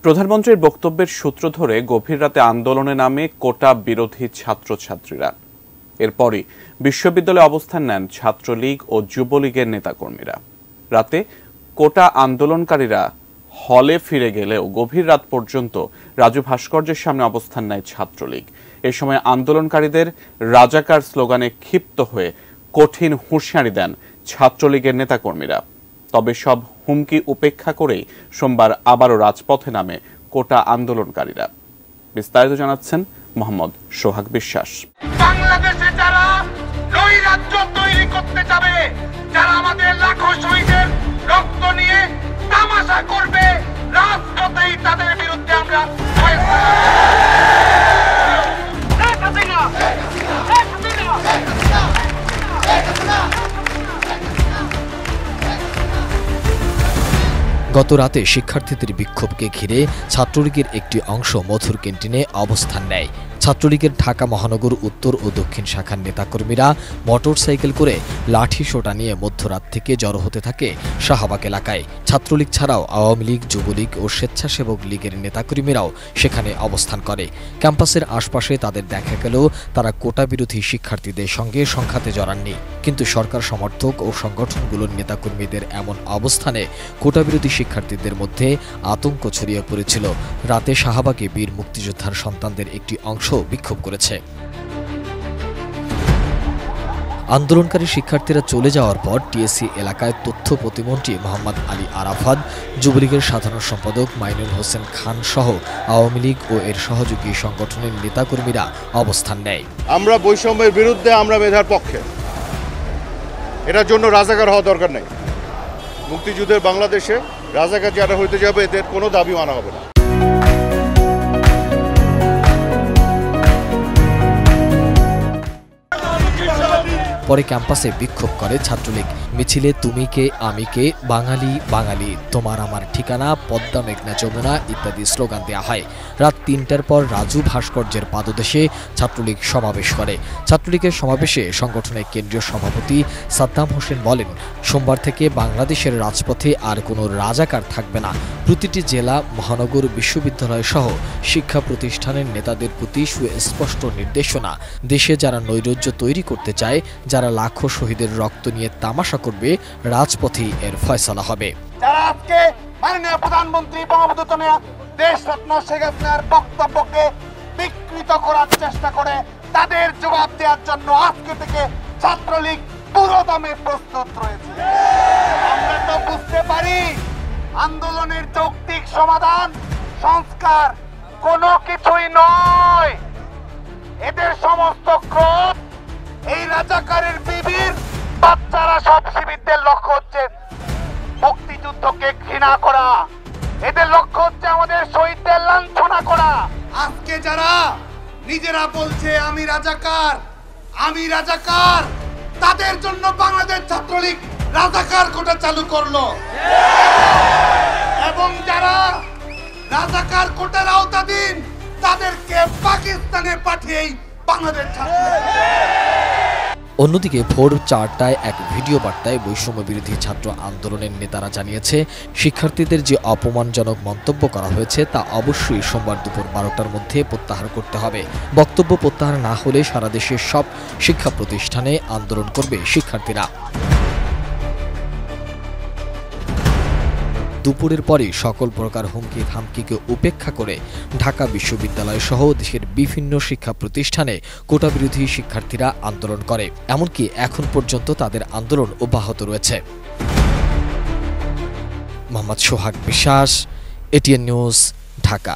প্রধানমন্ত্রীর বক্তব্যের সূত্র ধরে গভীর রাতে আন্দোলনে নামে কোটা বিরোধী ছাত্রছাত্রীরা। এরপরই বিশ্ববিদ্যালয়ে অবস্থান নেন ছাত্রলীগ ও যুবলীগের নেতাকর্মীরা। রাতে কোটা আন্দোলনকারীরা হলে ফিরে গেলেও গভীর রাত পর্যন্ত রাজু ভাস্কর্যের সামনে অবস্থান নেয় ছাত্রলীগ। এ সময় আন্দোলনকারীদের রাজাকার স্লোগানে ক্ষিপ্ত হয়ে কঠিন হুঁশিয়ারি দেন ছাত্রলীগের নেতাকর্মীরা। তবে সব হুমকি উপেক্ষা করেই সোমবার আবারও রাজপথে নামে কোটা আন্দোলনকারীরা। বিস্তারিত জানাচ্ছেন মোহাম্মদ সোহাগ বিশ্বাস। বাংলাদেশে যারা নৈরাজ্য তৈরি করতে যাবে, যারা আমাদের লাখো শহীদের রক্ত নিয়ে তামাশা করবে, রাজপথেই তাদের বিরুদ্ধে আমরা গত রাতে শিক্ষার্থীদের বিক্ষোভকে ঘিরে ছাত্রলীগের একটি অংশ মধুর ক্যান্টিনে অবস্থান নেয়। ছাত্রলীগের ঢাকা মহানগর উত্তর ও দক্ষিণ শাখার নেতাকর্মীরা মোটরসাইকেল করে লাঠি সোটা নিয়ে মধ্যরাত থেকে জড়ো হতে থাকে শাহবাগ এলাকায়। ছাত্রলীগ ছাড়াও আওয়ামী লীগ, যুবলীগ ও স্বেচ্ছাসেবক লীগের নেতাকর্মীরাও সেখানে অবস্থান করে। ক্যাম্পাসের আশপাশে তাদের দেখা গেলেও তারা কোটা বিরোধী শিক্ষার্থীদের সঙ্গে সংঘাতে জড়াননি। কিন্তু সরকার সমর্থক ও সংগঠনগুলোর নেতাকর্মীদের এমন অবস্থানে কোটা বিরোধী শিক্ষার্থীদের মধ্যে আতঙ্ক ছড়িয়ে পড়েছিল। রাতে শাহবাগে বীর মুক্তিযোদ্ধার সন্তানদের একটি অংশ বিক্ষোভ করেছে। আন্দোলনকারী শিক্ষার্থীরা চলে যাওয়ার পর টিএসসি এলাকায় তথ্য প্রতিমন্ত্রী মোহাম্মদ আলী আরাফাত, যুবলীগের সাধারণ সম্পাদক মাইনুল হোসেন খান সহ আওয়ামী লীগ ও এর সহযোগী সংগঠনের নেতাকর্মীরা অবস্থান নেয়। আমরা বৈষম্যের বিরুদ্ধে, আমরা মেধার পক্ষে। এটার জন্য রাজাকার হওয়া দরকার নেই। মুক্তিযুদ্ধের বাংলাদেশে রাজাকার যারা হইতে যাবে এদের কোনো দাবি মানা হবে না। পরে ক্যাম্পাসে বিক্ষোভ করে ছাত্রলীগ। মিছিলে তুমি কে আমি কে, বাঙালি বাঙালি, তোমার আমার ঠিকানা, পদ্মা মেঘনা যমুনা ইত্যাদি স্লোগান দেওয়া হয়। রাত ৩টার পর রাজু ভাস্কর্যের পাদদেশে ছাত্রলীগ সমাবেশ করে। ছাত্রলীগের সমাবেশে সংগঠনের কেন্দ্রীয় সভাপতি সাদ্দাম হোসেন বলেন, সোমবার থেকে বাংলাদেশের রাজপথে আর কোনো রাজাকার থাকবে না। প্রতিটি জেলা, মহানগর, বিশ্ববিদ্যালয় সহ শিক্ষা প্রতিষ্ঠানের নেতাদের প্রতি সুস্পষ্ট নির্দেশনা। দেশে যারা নৈরাজ্য তৈরি করতে চায়, যারা লাখো শহীদের রক্ত নিয়ে তামাশা করবে, রাজপথেই এর ফয়সালা হবে। যারা আজকে মাননীয় প্রধানমন্ত্রী বঙ্গবন্ধু দেশরত্ন শেখ হাসিনার বক্তব্যকে বিকৃত করার চেষ্টা করে, তাদের জবাব দেওয়ার জন্য আজকে থেকে ছাত্রলীগ পুরোদমে প্রস্তুত রয়েছে। আমরা তো বুঝতে পারি আন্দোলনের যৌক্তিক সমাধান সংস্কার কোনো কিছুই নয়। এদের সমস্ত ক্রোধ এই রাজাকারের বিবির বাচ্চারা সব শিবিরদের লক্ষ্য হচ্ছে মুক্তিযুদ্ধকে ঘৃণা করা। এদের লক্ষ্য হচ্ছে আমাদের শহীদদের লাঞ্ছনা করা। আজকে যারা নিজেরা বলছে আমি রাজাকার, আমি রাজাকার, তাদের জন্য বাংলাদেশ ছাত্রলীগ রাজাকার কোটা চালু করলো। এবং যারা রাজাকার কোটার আওতাধীন তাদেরকে পাকিস্তানে পাঠিয়েই বাংলাদেশ ছাত্রলীগ। অন্যদিকে ভোর ৪টায় এক ভিডিও বার্তায় বৈষম্য বিরোধী ছাত্র আন্দোলনের নেতারা জানিয়েছে, শিক্ষার্থীদের যে অপমানজনক মন্তব্য করা হয়েছে তা অবশ্যই সোমবার দুপুর ১২টার মধ্যে প্রত্যাহার করতে হবে। বক্তব্য প্রত্যাহার না হলে সারা দেশের সব শিক্ষা প্রতিষ্ঠানে আন্দোলন করবে শিক্ষার্থীরা। দুপুরের পরে সকল প্রকার হুমকি ধামকিকে উপেক্ষা করে ঢাকা বিশ্ববিদ্যালয় সহ দেশের বিভিন্ন শিক্ষা প্রতিষ্ঠানে কোটা বিরোধী শিক্ষার্থীরা আন্দোলন করে। এমনকি এখন পর্যন্ত তাদের আন্দোলন অব্যাহত রয়েছে। মোহাম্মদ সোহাগ বিশ্বাস, এটিএন নিউজ, ঢাকা।